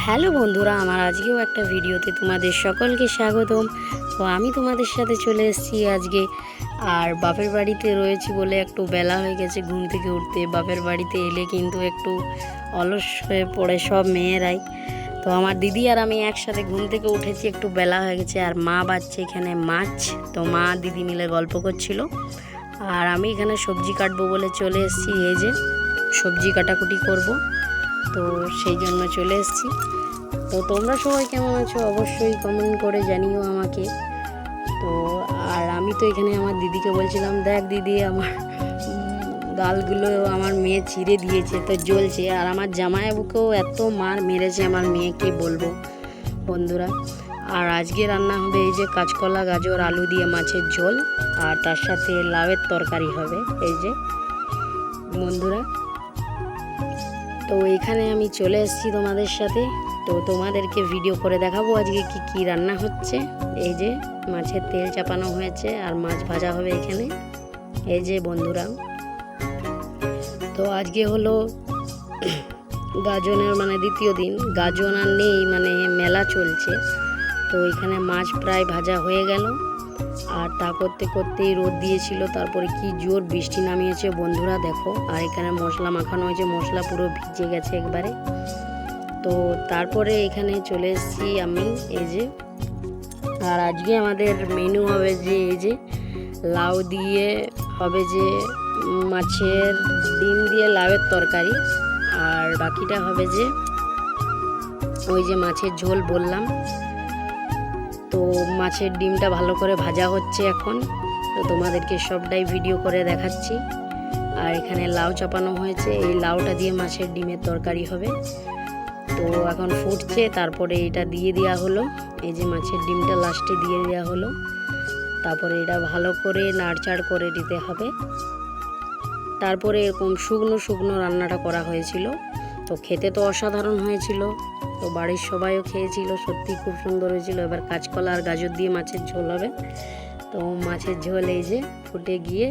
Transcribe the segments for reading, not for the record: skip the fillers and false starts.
Hello বন্ধুরা, আমার আজকেও একটা ভিডিওতে তোমাদের সকলকে স্বাগতম। তো আমি তোমাদের সাথে চলে এসেছি আজকে। আর বাপের বাড়িতে রয়েছি বলে একটু বেলা হয়ে গেছে ঘুম থেকে উঠতে। বাপের বাড়িতে এলে কিন্তু একটু অলস হয়ে পড়ে সব মেয়েরাই। তো আমার দিদি আর আমি একসাথে ঘুম থেকে উঠেছি, একটু বেলা হয়ে গেছে। আর মা বাচ্চা এখানে মাছ, তো মা দিদি মিলে গল্প করছিল। আর আমি এখানে সবজি কাটবো বলে চলে এসেছি। এই যে সবজি কাটাকুটি করব, তো সেই জন্য চলে এসেছি। তো তোমরা সবাই কেমন আছো অবশ্যই কমেন্ট করে জানিও আমাকে। তো আর আমি তো এখানে আমার দিদিকে বলছিলাম, দেখ দিদি আমার গালগুলো আমার মেয়ে ছিঁড়ে দিয়েছে, তো জ্বলছে। আর আমার জামাইবাবুকেও এত মার মেরেছে আমার মেয়েকে বলবো বন্ধুরা। আর আজকে রান্না হবে এই যে কাঁচকলা গাজর আলু দিয়ে মাছের ঝোল, আর তার সাথে লাউয়ের তরকারি হবে এই যে বন্ধুরা। তো এখানে আমি চলে এসেছি তোমাদের সাথে, তো তোমাদেরকে ভিডিও করে দেখাবো আজকে কি কি রান্না হচ্ছে। এই যে মাছের তেল চাপানো হয়েছে আর মাছ ভাজা হবে এখানে এই যে বন্ধুরা। তো আজকে হলো গাজনের দ্বিতীয় দিন, গাজন আর নেই, মেলা চলছে। তো এখানে মাছ প্রায় ভাজা হয়ে গেল। আর তা করতে করতেই রোদ দিয়েছিল, তারপরে কি জোর বৃষ্টি নামিয়েছে বন্ধুরা দেখো। আর এখানে মশলা মাখানো হয়েছে, মশলা পুরো ভিজে গেছে একবারে। তো তারপরে এখানে চলে এসেছি আমি এই যে। আর আজকে আমাদের মেনু হবে যে এই যে লাউ দিয়ে হবে যে মাছের ডিম দিয়ে লাউয়ের তরকারি, আর বাকিটা হবে যে ওই যে মাছের ঝোল বললাম। তো মাছের ডিমটা ভালো করে ভাজা হচ্ছে এখন, তো তোমাদেরকে সবটাই ভিডিও করে দেখাচ্ছি। আর এখানে লাউ চাপানো হয়েছে, এই লাউটা দিয়ে মাছের ডিমের তরকারি হবে। তো এখন ফুটছে, তারপরে এটা দিয়ে দেওয়া হলো, এই যে মাছের ডিমটা লাস্টে দিয়ে দেওয়া হলো। তারপরে এটা ভালো করে নাড়চাড় করে দিতে হবে। তারপরে এরকম শুকনো শুকনো রান্নাটা করা হয়েছিল। তো খেতে তো অসাধারণ হয়েছিল, তো বাড়ির সবাইও খেয়েছিল, সত্যি খুব সুন্দর হয়েছিল। এবার কাঁচকলা আর গাজর দিয়ে মাছের ঝোল হবে। তো মাছের ঝোল এই যে ফুটে গিয়ে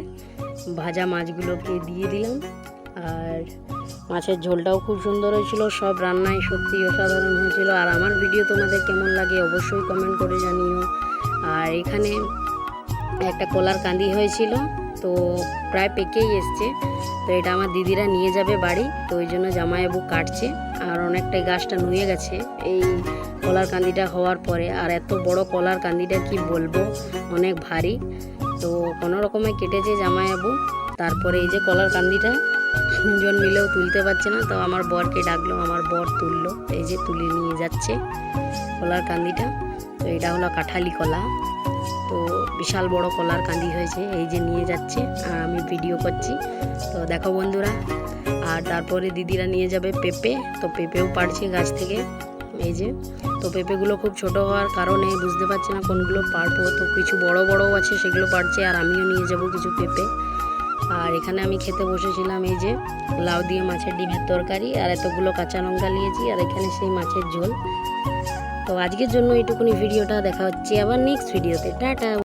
ভাজা মাছগুলোকে দিয়ে দিলাম। আর মাছের ঝোলটাও খুব সুন্দর হয়েছিল, সব রান্নাই সত্যি অসাধারণ হয়েছিল। আর আমার ভিডিও তোমাদের কেমন লাগে অবশ্যই কমেন্ট করে জানিও। আর এখানে একটা কলার কাঁদি হয়েছিল, তো প্রায় পেকেই এসছে। তো এটা আমার দিদিরা নিয়ে যাবে বাড়ি, তো ওই জন্য জামাইবাবু কাটছে। আর অনেকটাই গাছটা নুয়ে গেছে এই কলার কান্দিটা হওয়ার পরে। আর এত বড় কলার কান্দিটা কি বলবো, অনেক ভারী। তো কোনো রকমে কেটেছে জামাইবাবু। তারপরে এই যে কলার কান্দিটা তিনজন মিলেও তুলতে পারছে না, তো আমার বরকে ডাকলো, আমার বর তুললো, এই যে তুলে নিয়ে যাচ্ছে কলার কান্দিটা। তো এটা হলো কাঁঠালি কলা, তো বিশাল বড় কলার কাঁদি হয়েছে, এই যে নিয়ে যাচ্ছে আর আমি ভিডিও করছি। তো দেখো বন্ধুরা। আর তারপরে দিদিরা নিয়ে যাবে পেঁপে, তো পেঁপেও পাড়ছে গাছ থেকে এই যে। তো পেঁপেগুলো খুব ছোট হওয়ার কারণে বুঝতে পারছি না কোনগুলো পারবো, তো কিছু বড় বড়ও আছে সেগুলো পারছে, আর আমিও নিয়ে যাব কিছু পেঁপে। আর এখানে আমি খেতে বসেছিলাম এই যে লাউ দিয়ে মাছের ডিমের তরকারি, আর এতগুলো কাঁচা লঙ্কা নিয়েছি, আর এখানে সেই মাছের ঝোল। তো আজকের জন্য এইটুকুনি ভিডিওটা, দেখা হচ্ছে আবার নেক্সট ভিডিওতে। টাটা।